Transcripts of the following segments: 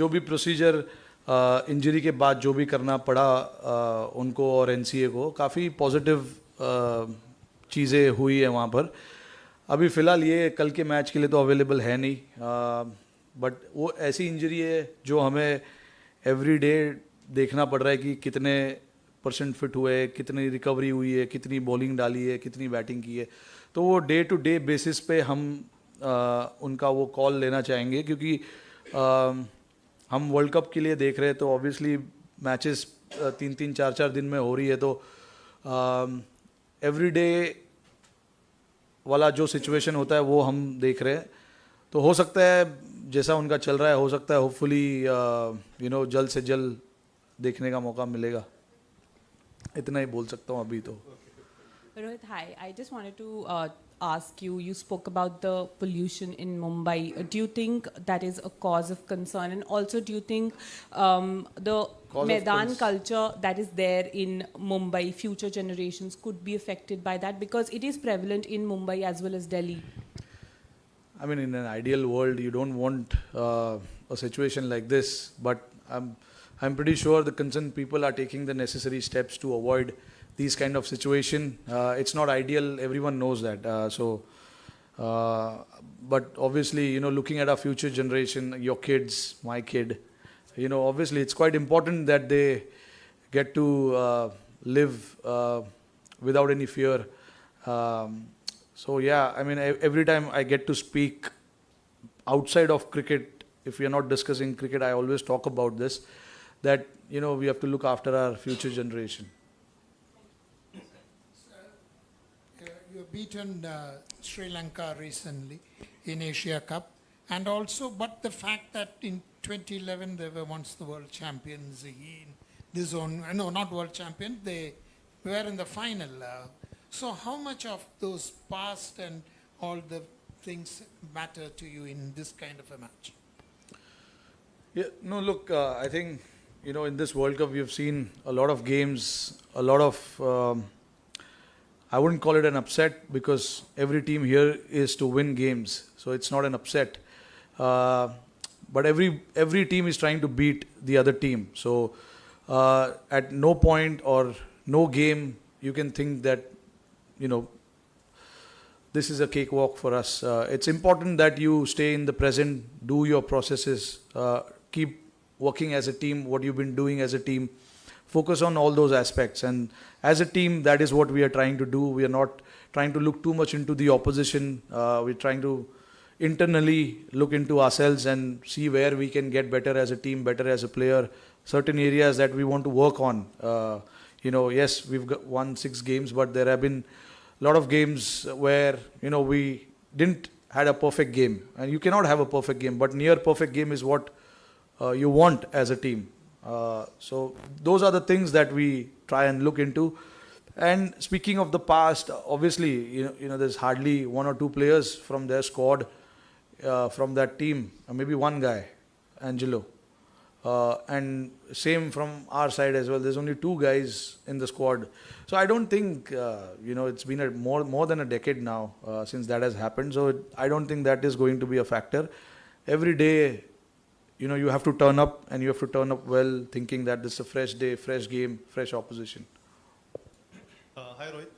जो भी procedure injury के बाद जो भी करना पड़ा उनको और एनसीए को, काफ़ी पॉजिटिव चीज़ें हुई है वहाँ पर. अभी फ़िलहाल ये कल के मैच के लिए तो अवेलेबल है नहीं, बट वो ऐसी इंजरी है जो हमें एवरी डे देखना पड़ रहा है कि कितने % फिट हुए, कितनी रिकवरी हुई है, कितनी बॉलिंग डाली है, कितनी बैटिंग की है. तो वो डे टू डे बेसिस पे हम उनका वो कॉल लेना चाहेंगे, क्योंकि हम वर्ल्ड कप के लिए देख रहे हैं तो ऑब्वियसली मैचेस 3-3, 4-4 दिन में हो रही है, तो एवरी डे वाला जो सिचुएशन होता है वो हम देख रहे हैं. तो हो सकता है जैसा उनका चल रहा है, हो सकता है होपफुली जल्द से जल्द देखने का मौका मिलेगा. इतना ही बोल सकता हूँ अभी तो. Rohit, hi. I just wanted to ask you, you spoke about the pollution in Mumbai. Do you think that is a cause of concern? And also, do you think the Maidan culture that is there in Mumbai, future generations could be affected by that? Because it is prevalent in Mumbai as well as Delhi. I mean, in an ideal world, you don't want a situation like this, but I'm pretty sure the concerned people are taking the necessary steps to avoid these kind of situation. It's not ideal, everyone knows that. But obviously, looking at our future generation, your kids, my kid, obviously it's quite important that they get to live without any fear. So yeah, I mean, every time I get to speak outside of cricket, if we are not discussing cricket, I always talk about this, that, we have to look after our future generation. You've beaten Sri Lanka recently in Asia Cup, and also, but the fact that in 2011 they were once the world champions in this zone, no, not world champions, they were in the final. So how much of those past and all the things matter to you in this kind of a match? Yeah, no, look, I think, in this World Cup we've seen a lot of games, a lot of, I wouldn't call it an upset, because every team here is to win games, so it's not an upset. But every team is trying to beat the other team. So at no point or no game you can think that, this is a cakewalk for us. It's important that you stay in the present, do your processes, keep working as a team, what you've been doing as a team. Focus on all those aspects, and as a team, that is what we are trying to do. We are not trying to look too much into the opposition. We're trying to internally look into ourselves and see where we can get better as a team, better as a player, certain areas that we want to work on. Yes, we've won 6 games, but there have been a lot of games where, we didn't had a perfect game. And you cannot have a perfect game, but near perfect game is what you want as a team. So those are the things that we try and look into. And speaking of the past, obviously, there's hardly 1 or 2 players from their squad, from that team, maybe one guy, Angelo. And same from our side as well. There's only 2 guys in the squad. So I don't think, it's been more than a decade now since that has happened. So I don't think that is going to be a factor. Every day, you have to turn up, and you have to turn up well, thinking that this is a fresh day, fresh game, fresh opposition. Hi Rohit,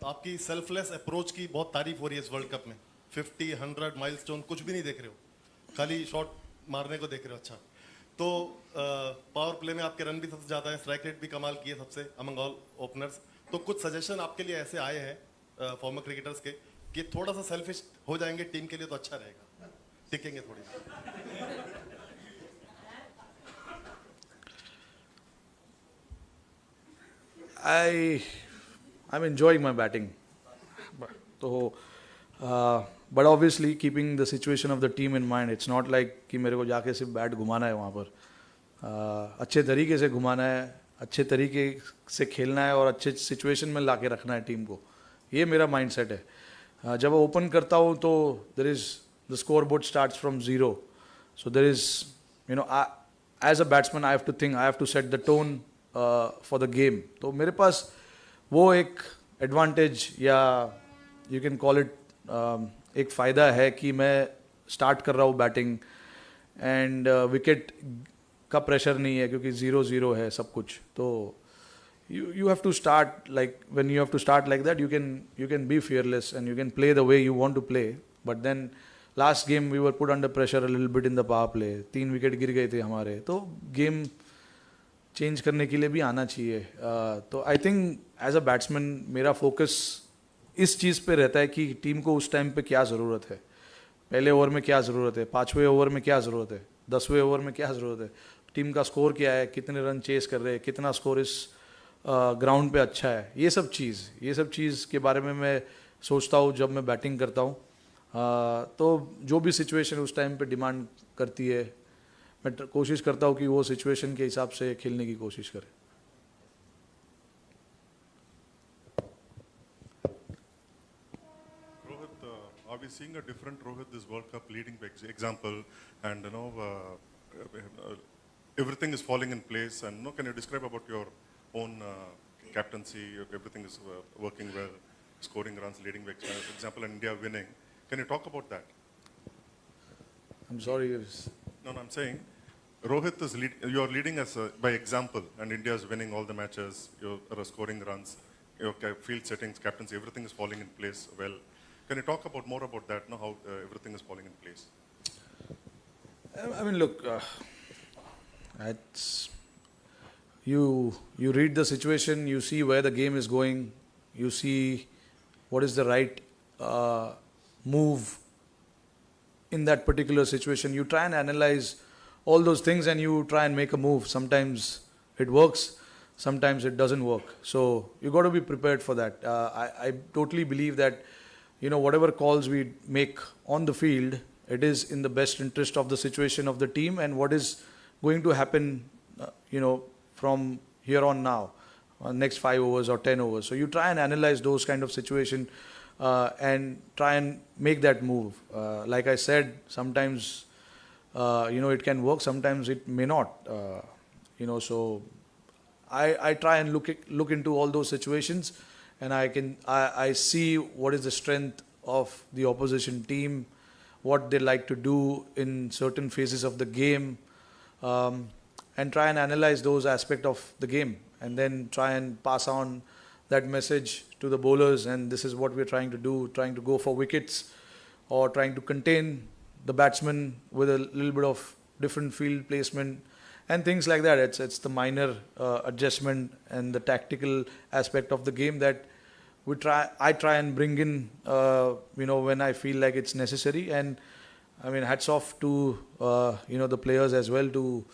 आपकी selfless approach की बहुत तारीफ हो रही है इस world cup में. 50, 100 milestone कुछ भी नहीं देख रहे हो, खाली शॉट मारने को देख रहे हो. अच्छा, तो पावर प्ले में आपके रन भी सबसे ज़्यादा है, स्ट्राइक रेट भी कमाल की है सबसे among all openers. तो कुछ सजेशन आपके लिए ऐसे आए हैं फॉर्मर क्रिकेटर्स के कि थोड़ा सा सेल्फिश हो जाएंगे टीम के लिए तो अच्छा रहेगा, टिकेंगे थोड़ी. I'm enjoying my batting, but obviously keeping the situation of the team in mind. It's not like कि मेरे को जाके सिर्फ बैट घुमाना है वहाँ पर. अच्छे तरीके से घुमाना है, अच्छे तरीके से खेलना है और अच्छे सिचुएशन में लाके रखना है टीम को. ये मेरा माइंडसेट है. जब ओपन करता हूँ तो the scoreboard starts from 0. So there is, as a batsman I have to think, I have to set the tone for the game. तो मेरे पास वो एक एडवांटेज या यू कैन कॉल इट एक फ़ायदा है कि मैं स्टार्ट कर रहा हूँ बैटिंग एंड विकेट का प्रेशर नहीं है क्योंकि 0-0 है सब कुछ. तो you have to start like when you have to start like that, you can be fearless and you can play the way you want to play. But then last game we were put under pressure a little bit in the power play. 3 wicket गिर गए थे हमारे, तो game change करने के लिए भी आना चाहिए. तो I think as a batsman मेरा फोकस इस चीज़ पे रहता है कि टीम को उस टाइम पे क्या ज़रूरत है, पहले ओवर में क्या ज़रूरत है, 5वें ओवर में क्या ज़रूरत है, 10वें ओवर में क्या ज़रूरत है, टीम का स्कोर क्या है, कितने रन चेस कर रहे हैं, कितना स्कोर इस ग्राउंड पे अच्छा है. ये सब चीज़ के बारे में मैं सोचता हूँ जब मैं बैटिंग करता हूँ. तो जो भी सिचुएशन उस टाइम पे डिमांड करती है, मैं कोशिश करता हूँ कि वो सिचुएशन के हिसाब से खेलने की कोशिश करें. Rohit, are we seeing a different Rohit this World Cup leading by example, and everything is falling in place, and can you describe about your own captaincy? Everything is working well, scoring runs, leading by example, and India winning. Can you talk about that? I'm sorry. No, I'm saying Rohit is you are leading us by example, and India is winning all the matches. You are scoring runs, your field settings, captaincy, everything is falling in place well. Can you talk about more about that? How everything is falling in place? I mean, look, it's you read the situation, you see where the game is going, you see what is the right move in that particular situation. You try and analyze all those things and you try and make a move. Sometimes it works, sometimes it doesn't work. So you got to be prepared for that. I totally believe that whatever calls we make on the field, it is in the best interest of the situation of the team and what is going to happen from here on now, next 5 overs or 10 overs. So you try and analyze those kind of situation and try and make that move. Like I said, sometimes it can work, sometimes it may not. So I try and look into all those situations, and I see what is the strength of the opposition team, what they like to do in certain phases of the game, and try and analyze those aspects of the game, and then try and pass on that message to the bowlers. And this is what we're trying to do, trying to go for wickets or trying to contain the batsman with a little bit of different field placement and things like that. It's the minor adjustment and the tactical aspect of the game that I try and bring in when I feel like it's necessary. And I mean, hats off to the players as well to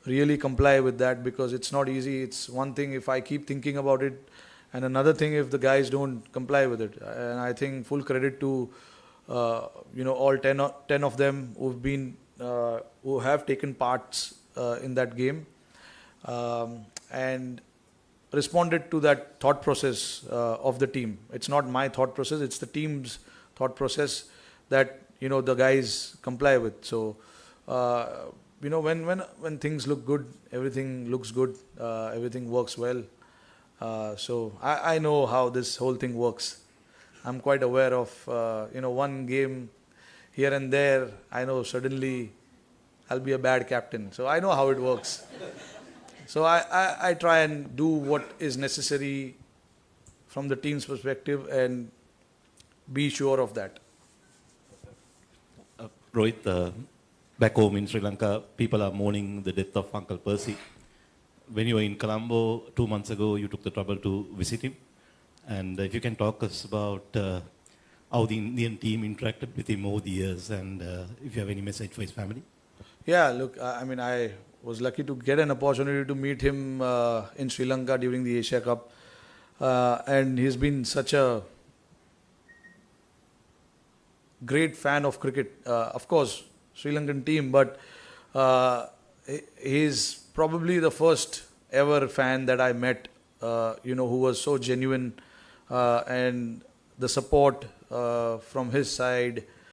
really comply with that, because it's not easy. It's one thing if I keep thinking about it, and another thing if the guys don't comply with it. And I think full credit to all 10 of them who have taken parts in that game and responded to that thought process of the team. It's not my thought process, it's the team's thought process that the guys comply with. So when things look good, everything looks good, everything works well. So I know how this whole thing works. I'm quite aware of one game here and there. I know suddenly I'll be a bad captain. So I know how it works. So I try and do what is necessary from the team's perspective and be sure of that. Rohit, back home in Sri Lanka, people are mourning the death of Uncle Percy. When you were in Colombo 2 months ago, you took the trouble to visit him. And if you can talk us about how the Indian team interacted with him over the years, and if you have any message for his family. Yeah, look, I was lucky to get an opportunity to meet him in Sri Lanka during the Asia Cup. And he's been such a great fan of cricket. Of course, Sri Lankan team, but he's probably the first ever fan that I met, who was so genuine, and the support from his side